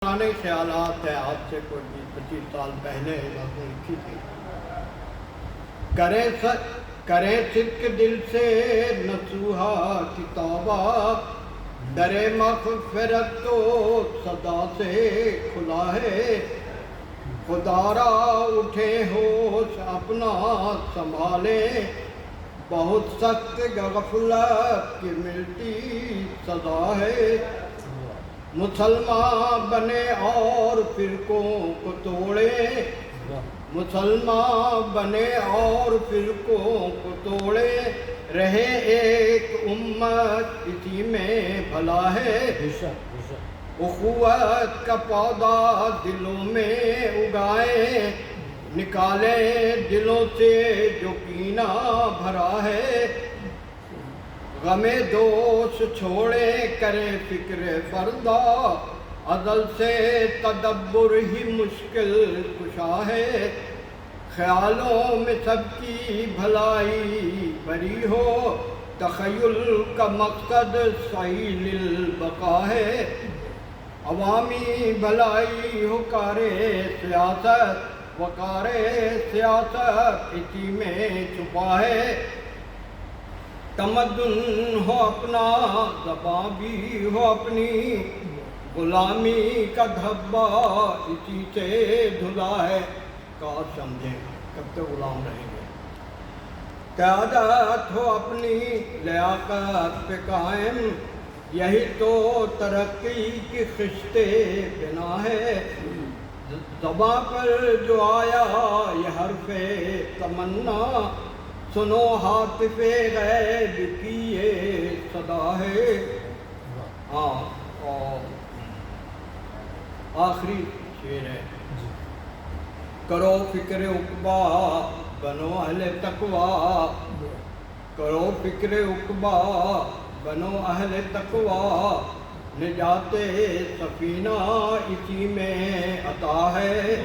پرانے خیالات ہیں، آج سے کوئی 20-25 سال پہلے باتیں لکھی تھی۔ کریں صدق دل سے نصوحہ کی توبہ، درِ مغفرت تو صدا سے کھلا ہے۔ خدا را اٹھے ہوش اپنا سنبھالیں، بہت سخت غفلت کی ملتی سزا ہے۔ مسلمان بنے اور فرقوں کو توڑے، مسلمان بنے اور فرقوں کو توڑے، رہے ایک امت اسی میں بھلا ہے۔ اخوت کا پودا دلوں میں اگائیں، نکالیں دلوں سے جو کینہ بھرا ہے۔ غم دوست چھوڑے کریں فکر فردا، ازل سے تدبر ہی مشکل کشا ہے۔ خیالوں میں سب کی بھلائی بری ہو، تخیل کا مقصد صحیح للبقا ہے۔ عوامی بھلائی ہو کار سیاست، وقار سیاست اسی میں چھپا ہے۔ تمدن ہو اپنا زباں بھی ہو اپنی، غلامی کا دھبا اسی سے دھلا ہے۔ کاش سمجھیں کب تک غلام رہیں گے۔ قیادت ہو اپنی لیاقت پہ قائم، یہی تو ترقی کی خشت بنا ہے۔ زباں پر جو آیا یہ حرف تمنا، سنو ہاتف غیب کی یہ صدا ہے۔ اور آخری شعر ہے، کرو فکر عقبہ بنو اہل تقویٰ، کرو فکر عقبہ بنو اہل تقویٰ، نجات سفینہ اسی میں عطا ہے۔